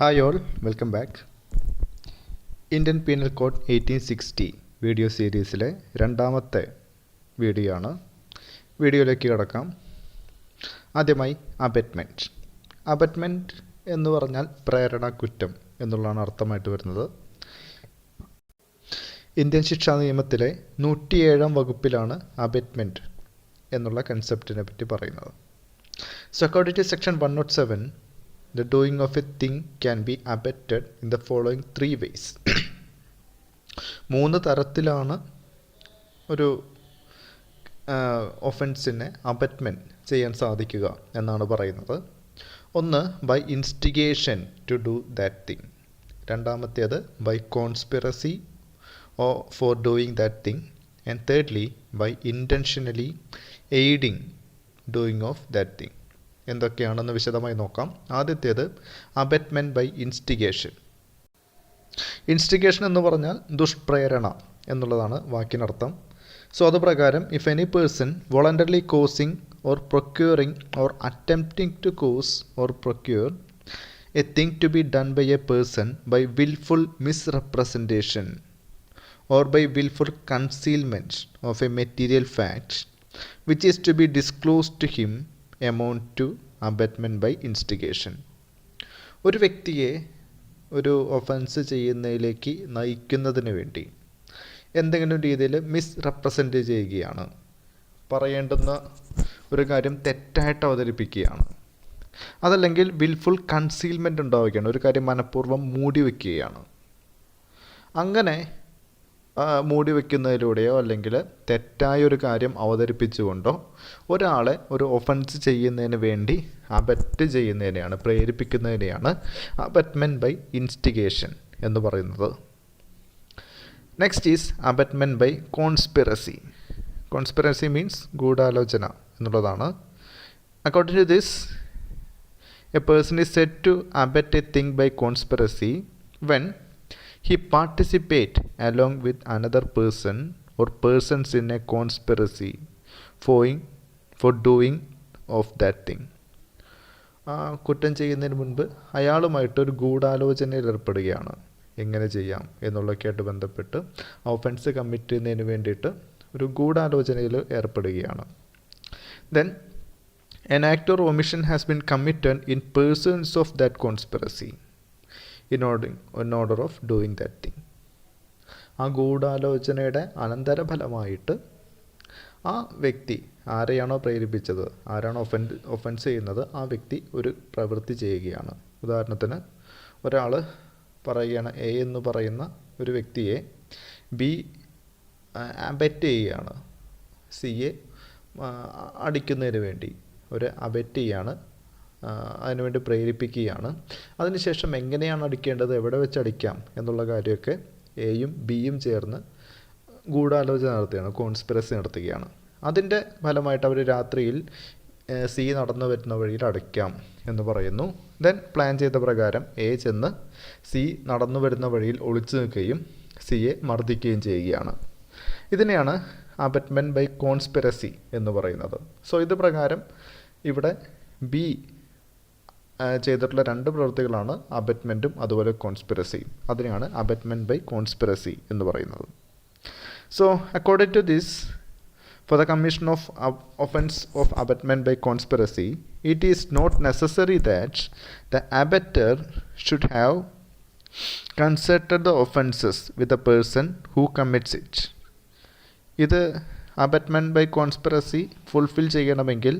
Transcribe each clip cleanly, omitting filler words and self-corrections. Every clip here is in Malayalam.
Hi all, welcome back. Indian Penal Code 1860 video സീരീസിലെ രണ്ടാമത്തെ വീഡിയോ ആണ്. വീഡിയോയിലേക്ക് കടക്കാം. ആദ്യമായി അബറ്റ്മെൻറ്റ്. അബറ്റ്മെൻറ്റ് എന്ന് പറഞ്ഞാൽ പ്രേരണ കുറ്റം എന്നുള്ളതാണ് അർത്ഥമായിട്ട് വരുന്നത്. ഇന്ത്യൻ ശിക്ഷാ നിയമത്തിലെ 107 വകുപ്പിലാണ് അബറ്റ്മെൻറ്റ് എന്നുള്ള കൺസെപ്റ്റിനെ പറ്റി പറയുന്നത്. So according to section 107, the doing of a thing can be abetted in the following 3 ways. 3 തരത്തിലാണ് ഒരു ഒഫൻസിനെ അബറ്റ്മെൻറ്റ് ചെയ്യാൻ സാധിക്കുക എന്നാണ് പറയുന്നത്. ഒന്ന്, by instigation to do that thing. രണ്ടാമത്തേത് by conspiracy or for doing that thing, and thirdly by intentionally aiding doing of that thing. എന്തൊക്കെയാണെന്ന് വിശദമായി നോക്കാം. ആദ്യത്തേത് അബറ്റ്മെൻറ്റ് ബൈ ഇൻസ്റ്റിഗേഷൻ. ഇൻസ്റ്റിഗേഷൻ എന്ന് പറഞ്ഞാൽ ദുഷ്പ്രേരണ എന്നുള്ളതാണ് വാക്കിനർത്ഥം. സോ അതുപ്രകാരം if any person voluntarily causing or procuring or attempting to cause or procure a thing to be done by a person by wilful misrepresentation or by willful concealment of a material fact which is to be disclosed to him amount to abetment by instigation. ഒരു വ്യക്തിയെ ഒരു ഒഫൻസ് ചെയ്യുന്നതിലേക്ക് നയിക്കുന്നതിന് വേണ്ടി എന്തെങ്കിലും രീതിയിൽ മിസ്റെപ്രസെൻ്റ് ചെയ്യുകയാണ്, പറയേണ്ടുന്ന ഒരു കാര്യം തെറ്റായിട്ട് അവതരിപ്പിക്കുകയാണ്, അതല്ലെങ്കിൽ വിൽഫുൾ കൺസീൽമെൻ്റ് ഉണ്ടാവുകയാണ്, ഒരു കാര്യം മനഃപൂർവ്വം മൂടി വയ്ക്കുകയാണ്. അങ്ങനെ മൂടി വയ്ക്കുന്നതിലൂടെയോ അല്ലെങ്കിൽ തെറ്റായൊരു കാര്യം അവതരിപ്പിച്ചുകൊണ്ടോ ഒരാളെ ഒരു ഒഫൻസ് ചെയ്യുന്നതിന് വേണ്ടി അബറ്റ് ചെയ്യുന്നതിനെയാണ്, പ്രേരിപ്പിക്കുന്നതിനെയാണ് അബറ്റ്മെൻറ്റ് ബൈ ഇൻസ്റ്റിഗേഷൻ എന്ന് പറയുന്നത്. Next is abetment by conspiracy. Conspiracy means ഗൂഢാലോചന എന്നുള്ളതാണ്. According to this, a person is said to abet a thing by conspiracy when he participate along with another person or persons in a conspiracy for doing of that thing. കുറ്റം ചെയ്യുന്നതിന് മുൻപ് അയാളുമായിട്ടൊരു ഗൂഢാലോചനയിൽ ഏർപ്പെടുകയാണ്. എങ്ങനെ ചെയ്യാം എന്നുള്ളതൊക്കെയായിട്ട് ബന്ധപ്പെട്ട് ഒഫൻസ് കമ്മിറ്റ് ചെയ്യുന്നതിന് വേണ്ടിയിട്ട് ഒരു ഗൂഢാലോചനയിൽ ഏർപ്പെടുകയാണ്. Then an act or omission has been committed in persons of that conspiracy in order of doing that thing. ആ ഗൂഢാലോചനയുടെ അനന്തരഫലമായിട്ട് ആ വ്യക്തി ആരെയാണോ പ്രേരിപ്പിച്ചത്, ആരാണോ ഒഫൻസ് ചെയ്യുന്നത്, ആ വ്യക്തി ഒരു പ്രവൃത്തി ചെയ്യുകയാണ്. ഉദാഹരണത്തിന് ഒരാൾ പറയുകയാണ്, എ എന്ന് പറയുന്ന ഒരു വ്യക്തിയെ ബി അബറ്റ് ചെയ്യുകയാണ്, സിയെ അടിക്കുന്നതിന് വേണ്ടി ഒരു അബറ്റ് ചെയ്യാണ്, അതിനുവേണ്ടി പ്രേരിപ്പിക്കുകയാണ്. അതിനുശേഷം എങ്ങനെയാണ് അടിക്കേണ്ടത്, എവിടെ വെച്ച് അടിക്കാം എന്നുള്ള കാര്യമൊക്കെ എയും ബിയും ചേർന്ന് ഗൂഢാലോചന നടത്തുകയാണ്, കോൺസ്പിറസി നടത്തുകയാണ്. അതിൻ്റെ ഫലമായിട്ട് അവർ രാത്രിയിൽ സി നടന്നു വരുന്ന വഴിയിൽ അടിക്കാം എന്ന് പറയുന്നു. ദെൻ പ്ലാൻ ചെയ്ത പ്രകാരം എ ചെന്ന് സി നടന്നു വരുന്ന വഴിയിൽ ഒളിച്ചു നിൽക്കുകയും സിയെ മർദ്ദിക്കുകയും ചെയ്യുകയാണ്. ഇതിനെയാണ് അബറ്റ്മെൻറ്റ് ബൈ കോൺസ്പിറസി എന്ന് പറയുന്നത്. സോ ഇത് പ്രകാരം ഇവിടെ ബി ചെയ്തിട്ടുള്ള 2 പ്രവൃത്തികളാണ് അബറ്റ്മെൻറ്റും അതുപോലെ കോൺസ്പിറസിയും. അതിനെയാണ് അബറ്റ്മെൻറ്റ് ബൈ കോൺസ്പിറസി എന്ന് പറയുന്നത്. So according to this, for the commission of offense of abetment by conspiracy, it is not necessary that the abetter should have concerted the offences with the person who commits it. ഇത് അബറ്റ്മെൻറ്റ് ബൈ കോൺസ്പിറസി ഫുൾഫിൽ ചെയ്യണമെങ്കിൽ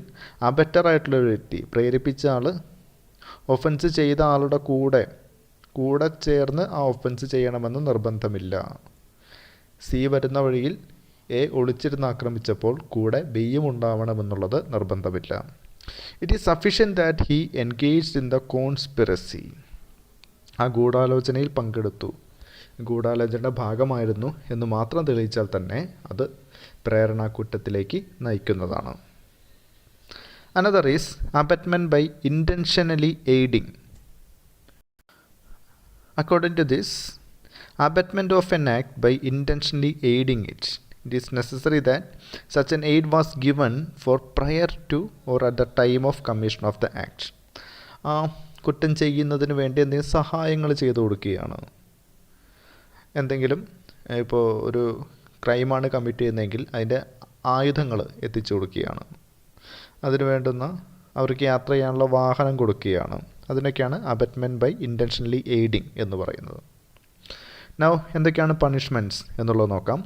അബറ്റർ ആയിട്ടുള്ള ഒരു വ്യക്തി, പ്രേരിപ്പിച്ച ആൾ ഒഫൻസ് ചെയ്ത ആളുടെ കൂടെ ചേർന്ന് ആ ഒഫൻസ് ചെയ്യണമെന്ന് നിർബന്ധമില്ല. സി വരുന്ന വഴിയിൽ എ ഒളിച്ചിരുന്ന് ആക്രമിച്ചപ്പോൾ കൂടെ ബിയും ഉണ്ടാവണമെന്നുള്ളത് നിർബന്ധമില്ല. It is sufficient that he engaged in the conspiracy. ആ ഗൂഢാലോചനയിൽ പങ്കെടുത്തു, ഗൂഢാലോചനയുടെ ഭാഗമായിരുന്നു എന്ന് മാത്രം തെളിയിച്ചാൽ തന്നെ അത് പ്രേരണാക്കുറ്റത്തിലേക്ക് നയിക്കുന്നതാണ്. Another is abetment by intentionally aiding. According to this, abetment of an act by intentionally aiding it. It is necessary that such an aid was given for prior to or at the time of commission of the act. കുറ്റം ചെയ്യുന്നതിന് വേണ്ടി എന്തെങ്കിലും സഹായങ്ങൾ ചെയ്തു കൊടുക്കുകയാണ്. എന്തെങ്കിലും ഇപ്പോൾ ഒരു ക്രൈമാണ് കമ്മിറ്റ് ചെയ്യുന്നതെങ്കിൽ അതിൻ്റെ ആയുധങ്ങൾ എത്തിച്ചു കൊടുക്കുകയാണ്. അതിന് വേണ്ടുന്ന അവർക്ക് യാത്ര ചെയ്യാനുള്ള വാഹനം കൊടുക്കുകയാണ്. അതിനൊക്കെയാണ് അബറ്റ്മെൻറ്റ് ബൈ ഇൻറ്റൻഷനലി എയ്ഡിങ് എന്ന് പറയുന്നത്. നൗ എന്തൊക്കെയാണ് പണിഷ്മെൻറ്റ്സ് എന്നുള്ളത് നോക്കാം.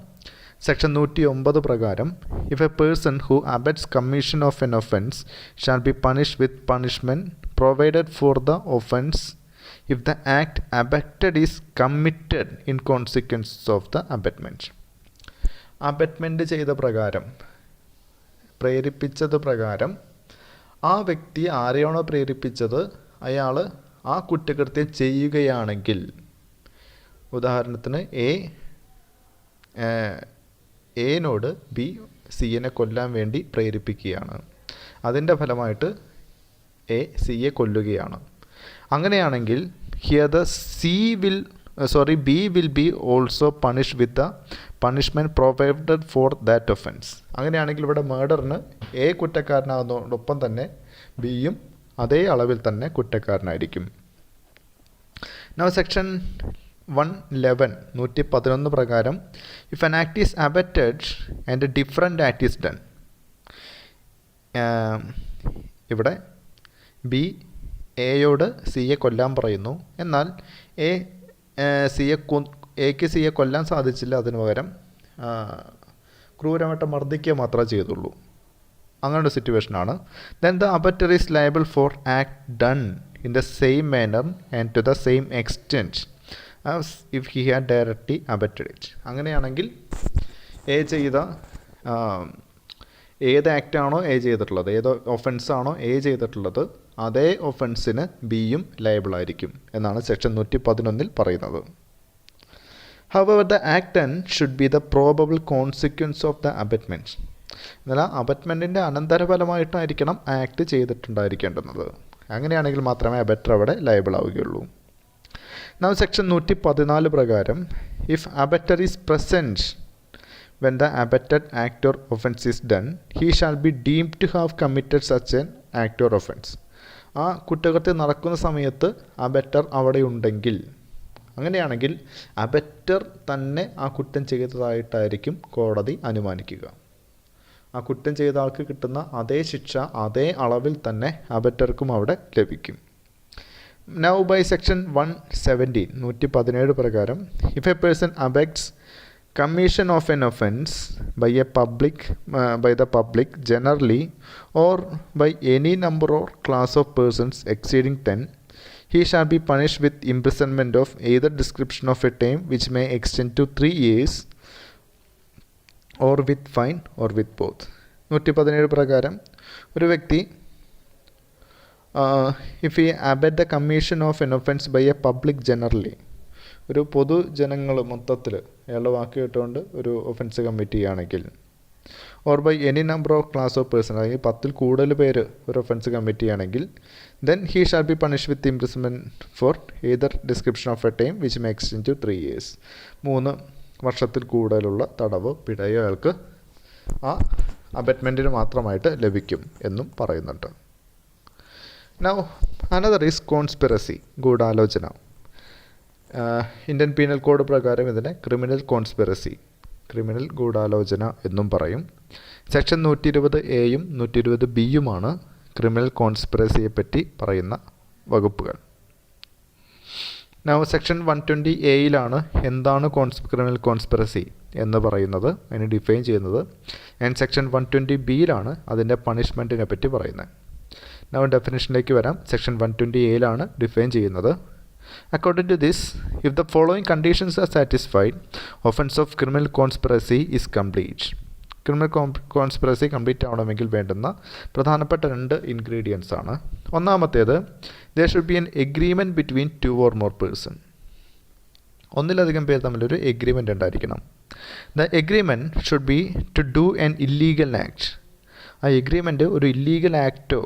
സെക്ഷൻ 109 പ്രകാരം if a person who abets commission of an offence shall be punished with punishment provided for the offence if the act abetted is committed in consequence of the abetment. Abatement ചെയ്ത പ്രകാരം, പ്രേരിപ്പിച്ചത് പ്രകാരം ആ വ്യക്തി ആരെയാണോ പ്രേരിപ്പിച്ചത് അയാൾ ആ കുറ്റകൃത്യം ചെയ്യുകയാണെങ്കിൽ, ഉദാഹരണത്തിന് എനോട് ബി സിയെ കൊല്ലാൻ വേണ്ടി പ്രേരിപ്പിക്കുകയാണ്. അതിൻ്റെ ഫലമായിട്ട് സിയെ കൊല്ലുകയാണ്. അങ്ങനെയാണെങ്കിൽ here the B will be also punished with the punishment provided for that offence. അങ്ങനെയാണെങ്കിൽ ഇവിടെ മേർഡറിന് കുറ്റക്കാരനാകുന്നതോടൊപ്പം തന്നെ ബിയും അതേ അളവിൽ തന്നെ കുറ്റക്കാരനായിരിക്കും. നൗ സെക്ഷൻ 111 പ്രകാരം if an act is abetted and a different act is done. ഇവിടെ ബി എയോട് സിയെ കൊല്ലാൻ പറയുന്നു. എന്നാൽ എക്ക് സിയെ കൊല്ലാൻ സാധിച്ചില്ല. അതിന് പകരം ക്രൂരമായിട്ട് മർദ്ദിക്കുക മാത്രമേ ചെയ്തുള്ളൂ. അങ്ങനൊരു സിറ്റുവേഷനാണ്. Then the abettor is liable for act done in the same manner and to the same extent as if he had directly abetted it. അങ്ങനെയാണെങ്കിൽ ചെയ്ത ഏത് ആക്റ്റാണോ ചെയ്തിട്ടുള്ളത്, ഏത് ഒഫൻസാണോ ചെയ്തിട്ടുള്ളത് അതേ ഒഫൻസിന് ബിയും ലയബിളായിരിക്കും എന്നാണ് സെക്ഷൻ 111 പറയുന്നത്. However, the act done should be the probable consequence of the abetment. എന്നാൽ അബറ്റ്മെൻറ്റിൻ്റെ അനന്തരഫലമായിട്ടായിരിക്കണം ആക്ട് ചെയ്തിട്ടുണ്ടായിരിക്കേണ്ടുന്നത്. അങ്ങനെയാണെങ്കിൽ മാത്രമേ അബറ്റർ അവിടെ ലയബിൾ ആവുകയുള്ളൂ. Now സെക്ഷൻ 114 പ്രകാരം if abettor is present when the abetted act or offence is done, he shall be deemed to have committed such an act or offence. ആ കുറ്റകൃത്യം നടക്കുന്ന സമയത്ത് അബറ്റർ അവിടെ ഉണ്ടെങ്കിൽ, അങ്ങനെയാണെങ്കിൽ അബറ്റർ തന്നെ ആ കുറ്റം ചെയ്തതായിട്ടായിരിക്കും കോടതി അനുമാനിക്കുക. ആ കുറ്റം ചെയ്ത ആൾക്ക് കിട്ടുന്ന അതേ ശിക്ഷ അതേ അളവിൽ തന്നെ അബറ്റർക്കും അവിടെ ലഭിക്കും. നൗ ബൈ സെക്ഷൻ 117 പ്രകാരം if a person abets commission of an offence by the public generally or by any number or class of persons exceeding 10, he shall be punished with imprisonment of either description of a term which may extend to 3 years or with fine or with both. 117 പ്രകാരം ഒരു വ്യക്തി if he abet the commission of an offence by a public generally, ഒരു പൊതുജനങ്ങൾ മൊത്തത്തിൽ അയാളുടെ വാക്ക് കേട്ടുകൊണ്ട് ഒരു ഒഫൻസ് കമ്മിറ്റ് ചെയ്യുകയാണെങ്കിൽ, or by any number of class of person, അല്ലെങ്കിൽ 10ൽ കൂടുതൽ പേര് ഒരു ഒഫൻസ് കമ്മിറ്റ് ചെയ്യുകയാണെങ്കിൽ, then he shall be punished with imprisonment for either description of a time which may extend to 3 years. 3 വർഷത്തിൽ കൂടുതലുള്ള തടവോ പിഴയോ അയാൾക്ക് ആ അബറ്റ്മെൻറ്റിന് മാത്രമായിട്ട് ലഭിക്കും എന്നും പറയുന്നുണ്ട്. നൗ അനദർ ഈസ് കോൺസ്പിറസി, ഗൂഢാലോചന. ഇന്ത്യൻ പീനൽ കോഡ് പ്രകാരം ഇതിനെ ക്രിമിനൽ കോൺസ്പിറസി, ക്രിമിനൽ ഗൂഢാലോചന എന്നും പറയും. സെക്ഷൻ 120A-യും 120B-യുമാണ് ക്രിമിനൽ കോൺസ്പിറസിയെ പറ്റി പറയുന്ന വകുപ്പുകൾ. സെക്ഷൻ 120A-യിലാണ് എന്താണ് ക്രിമിനൽ കോൺസ്പിറസി എന്ന് പറയുന്നത്, അതിന് ഡിഫൈൻ ചെയ്യുന്നത്. ആൻഡ് സെക്ഷൻ 120B-യിലാണ് അതിൻ്റെ പണിഷ്മെൻറ്റിനെ പറ്റി പറയുന്നത്. ഡെഫിനിഷനിലേക്ക് വരാം. സെക്ഷൻ 120A-യിലാണ് ഡിഫൈൻ ചെയ്യുന്നത്. According to this, if the following conditions are satisfied, offense of criminal conspiracy is complete. Criminal conspiracy complete ആവണമെങ്കിൽ വേണ്ടുന്ന പ്രധാനപ്പെട്ട 2 ഇൻഗ്രീഡിയൻസ് ആണ്. ഒന്നാമത്തേത്, there should be an agreement between 2 or more person. ഒന്നിലധികം പേർ തമ്മിലൊരു എഗ്രിമെൻ്റ് ഉണ്ടായിരിക്കണം. The agreement should be to do an illegal act. ആ എഗ്രിമെൻ്റ് ഒരു ഇല്ലീഗൽ ആക്റ്റോ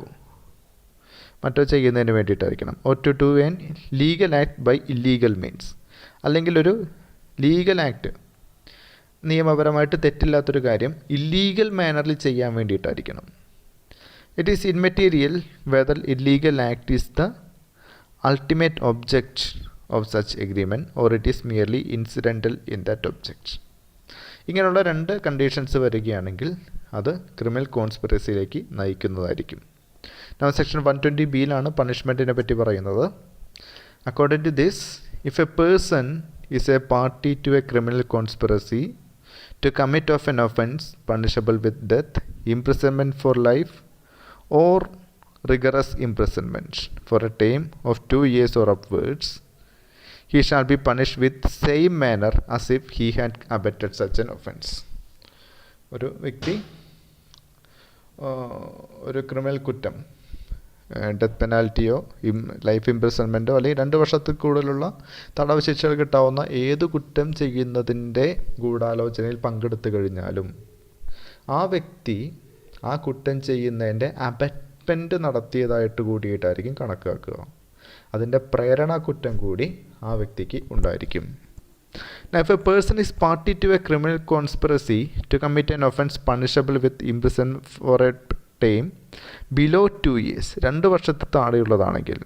മറ്റോ ചെയ്യുന്നതിന് വേണ്ടിയിട്ടായിരിക്കണം. Or to do an legal act by illegal means, അല്ലെങ്കിൽ ഒരു ലീഗൽ ആക്ട്, നിയമപരമായിട്ട് തെറ്റില്ലാത്തൊരു കാര്യം ഇല്ലീഗൽ മാനറിൽ ചെയ്യാൻ വേണ്ടിയിട്ടായിരിക്കണം. It is immaterial whether illegal act is the ultimate object of such agreement or it is merely incidental in that object. ഇങ്ങനെയുള്ള രണ്ട് കണ്ടീഷൻസ് വരികയാണെങ്കിൽ അത് ക്രിമിനൽ കോൺസ്പിറസിയിലേക്ക് നയിക്കുന്നതായിരിക്കും. Now സെക്ഷൻ 120(b)യിലാണ് പണിഷ്മെൻറ്റിനെ പറ്റി പറയുന്നത്. According to this, if a person is a party to a criminal conspiracy to commit of an offence punishable with death, imprisonment for life or rigorous imprisonment for a term of 2 years or upwards, he shall be punished with same manner as if he had abetted such an offence. ഒരു വ്യക്തി ഒരു ക്രിമിനൽ കുറ്റം, ഡെത്ത് പെനാൽറ്റിയോ ലൈഫ് ഇംപ്രിസൺമെൻറ്റോ അല്ലെങ്കിൽ 2 വർഷത്തിൽ കൂടുതലുള്ള തടവ് ശിക്ഷകൾ കിട്ടാവുന്ന ഏത് കുറ്റം ചെയ്യുന്നതിൻ്റെ ഗൂഢാലോചനയിൽ പങ്കെടുത്തു കഴിഞ്ഞാലും ആ വ്യക്തി ആ കുറ്റം ചെയ്യുന്നതിൻ്റെ അബറ്റ്മെൻറ്റ് നടത്തിയതായിട്ട് കൂടിയിട്ടായിരിക്കും കണക്കാക്കുക. അതിൻ്റെ പ്രേരണ കുറ്റം കൂടി ആ വ്യക്തിക്ക് ഉണ്ടായിരിക്കും. Now, if a person is party to a criminal conspiracy to commit an offence punishable with imprisonment for a term below 2 years, 2 വർഷത്തിൽ താഴെയുള്ളതാണെങ്കിൽ,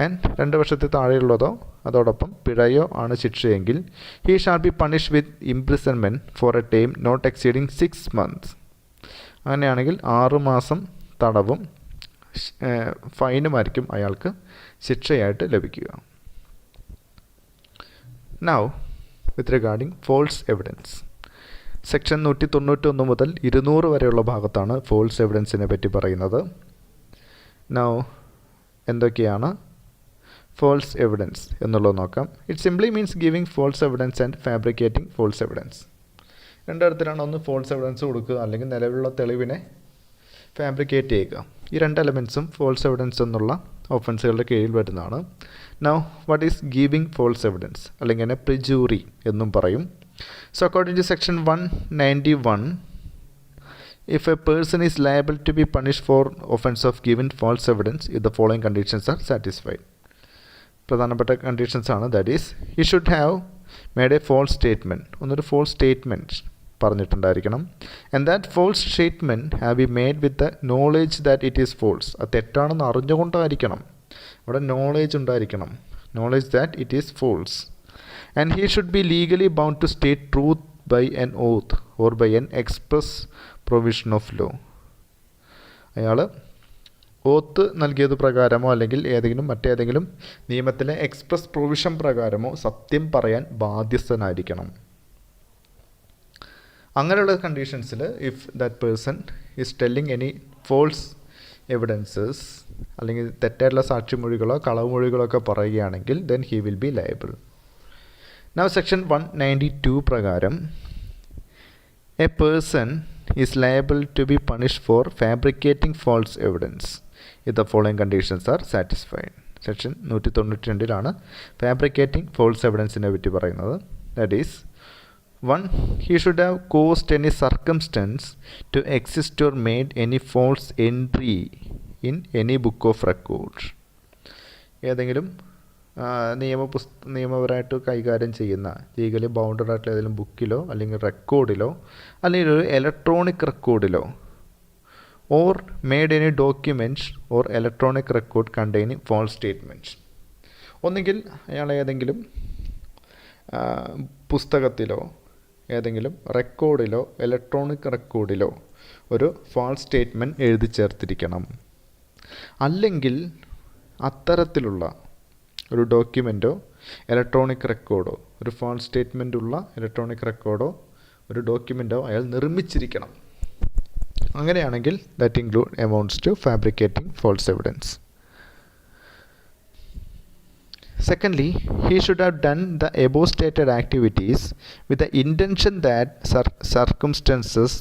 ആൻഡ് 2 വർഷത്തിൽ താഴെയുള്ളതോ അതോടൊപ്പം പിഴയോ ആണ് ശിക്ഷയെങ്കിൽ, he shall be punished with imprisonment for a term not exceeding 6 months. അങ്ങനെയാണെങ്കിൽ 6 മാസം തടവും ഫൈനുമായിരിക്കും അയാൾക്ക് ശിക്ഷയായിട്ട് ലഭിക്കുക. Now, with regarding false evidence, section 191 മുതൽ 200 വരെയുള്ള ഭാഗത്താണ് ഫോൾസ് എവിഡൻസിനെ പറ്റി പറയുന്നത്. Now, എന്തൊക്കെയാണ് ഫോൾസ് എവിഡൻസ് എന്നുള്ളത് നോക്കാം. It simply means giving false evidence and fabricating false evidence. 2 തരത്തിലാണ്. ഒന്ന് ഫോൾസ് എവിഡൻസ് കൊടുക്കുക, അല്ലെങ്കിൽ നിലവിലുള്ള തെളിവിനെ ഫാബ്രിക്കേറ്റ് ചെയ്യുക. ഈ 2 എലമെൻറ്റ്സും ഫോൾസ് എവിഡൻസ് എന്നുള്ള ഒഫൻസുകളുടെ കീഴിൽ വരുന്നതാണ്. Now what is giving false evidence, അല്ലെങ്കിൽ പ്രിജൂറി എന്നും പറയും. So according to section 191, if a person is liable to be punished for offense of giving false evidence if the following conditions are satisfied. പ്രധാനപ്പെട്ട കണ്ടീഷൻസ് ആണ്. That is he should have made a false statement. ഒന്നൊരു ഫോൾസ് സ്റ്റേറ്റ്മെൻറ്റ് പറഞ്ഞിട്ടുണ്ടായിരിക്കണം. And that false statement have be made with the knowledge that it is false. അത് തെറ്റാണെന്ന് അറിഞ്ഞുകൊണ്ടായിരിക്കണം. അവിടെ നോളേജ് ഉണ്ടായിരിക്കണം, knowledge that it is false. And he should be legally bound to state truth by an oath or by an express provision of law. അയാൾ ഓത്ത് നൽകിയത് പ്രകാരമോ അല്ലെങ്കിൽ മറ്റേതെങ്കിലും നിയമത്തിലെ എക്സ്പ്രസ് പ്രൊവിഷൻ പ്രകാരമോ സത്യം പറയാൻ ബാധ്യസ്ഥനായിരിക്കണം. അങ്ങനെയുള്ള കണ്ടീഷൻസിൽ if that person is telling any false evidences, അല്ലെങ്കിൽ തെറ്റായിട്ടുള്ള സാക്ഷിമൊഴികളോ കളവുമൊഴികളോ ഒക്കെ പറയുകയാണെങ്കിൽ then he will be liable. Now section 192 പ്രകാരം a person is liable to be punished for fabricating false evidence if the following conditions are satisfied. Section 192 fabricating false എവിഡൻസിനെ പറ്റി പറയുന്നത്. That is 1. He should have caused any circumstance to exist or made any false entry in any book of record. ഏതെങ്കിലും നിയമപരമായിട്ട് കൈകാര്യം ചെയ്യുന്ന ലീഗലി ബൗണ്ടഡ് ആയിട്ടുള്ള ഏതെങ്കിലും ബുക്കിലോ അല്ലെങ്കിൽ റെക്കോർഡിലോ അല്ലെങ്കിൽ ഒരു electronic റെക്കോർഡിലോ or made any documents or electronic record containing false statements. ഒന്നുകിൽ അയാൾ ഏതെങ്കിലും പുസ്തകത്തിലോ ഏതെങ്കിലും റെക്കോർഡിലോ ഇലക്ട്രോണിക് റെക്കോർഡിലോ ഒരു ഫാൾസ് സ്റ്റേറ്റ്മെൻറ്റ് എഴുതി ചേർത്തിരിക്കണം. അല്ലെങ്കിൽ അത്തരത്തിലുള്ള ഒരു ഡോക്യുമെൻറ്റോ ഇലക്ട്രോണിക് റെക്കോർഡോ ഒരു ഫാൾസ് സ്റ്റേറ്റ്മെൻ്റ് ഉള്ള ഇലക്ട്രോണിക് റെക്കോർഡോ ഒരു ഡോക്യുമെൻറ്റോ അയാൾ നിർമ്മിച്ചിരിക്കണം. അങ്ങനെയാണെങ്കിൽ that include amounts to fabricating false evidence. Secondly, he should have done the above stated activities with the intention that circumstances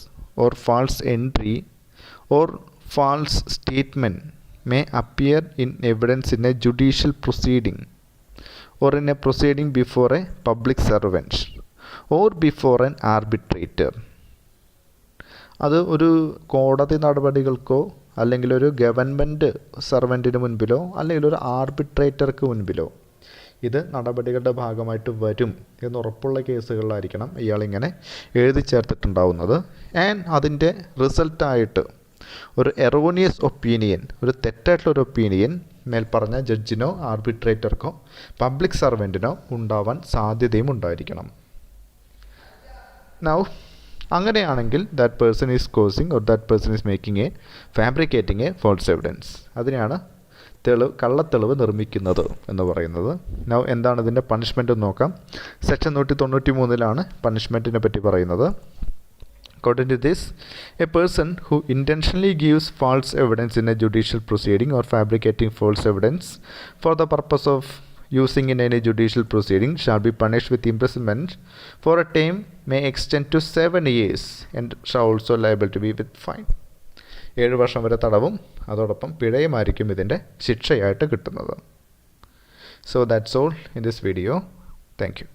or false entry or false statement may appear in evidence in a judicial proceeding or in a proceeding before a public servant or before an arbitrator. അത് ഒരു കോടതി നടപടികൾക്കോ അല്ലെങ്കിൽ ഒരു ഗവൺമെൻറ് സർവൻറ്റിന് മുൻപിലോ അല്ലെങ്കിൽ ഒരു ആർബിട്രേറ്റർക്ക് മുൻപിലോ ഇത് നടപടികളുടെ ഭാഗമായിട്ട് വരും എന്നുറപ്പുള്ള കേസുകളിലായിരിക്കണം ഇയാളിങ്ങനെ എഴുതി ചേർത്തിട്ടുണ്ടാവുന്നത്. ആൻഡ് അതിൻ്റെ റിസൾട്ടായിട്ട് ഒരു എറോണിയസ് ഒപ്പീനിയൻ, ഒരു തെറ്റായിട്ടുള്ളൊരു ഒപ്പീനിയൻ മേൽപ്പറഞ്ഞ ജഡ്ജിനോ ആർബിട്രേറ്റർക്കോ പബ്ലിക് സർവൻറ്റിനോ ഉണ്ടാവാൻ സാധ്യതയും ഉണ്ടായിരിക്കണം. നൗ അങ്ങനെയാണെങ്കിൽ that person is causing or that person is fabricating a false evidence. അതിനെയാണ് കള്ളത്തെളിവ് നിർമ്മിക്കുന്നത് എന്ന് പറയുന്നത്. നൗ എന്താണ് ഇതിൻ്റെ പണിഷ്മെൻറ്റ് എന്ന് നോക്കാം. സെക്ഷൻ 193 പണിഷ്മെൻറ്റിനെ പറ്റി പറയുന്നത്. According to this, a person who intentionally gives false evidence in a judicial proceeding or fabricating false evidence for the purpose of using in any judicial proceeding shall be punished with imprisonment for a term may extend to 7 years and shall also liable to be with fine. 7 വർഷം വരെ തടവും അതോടൊപ്പം പിഴയുമായിരിക്കും ഇതിൻ്റെ ശിക്ഷയായിട്ട് കിട്ടുന്നത്. So that's all in this video. Thank you.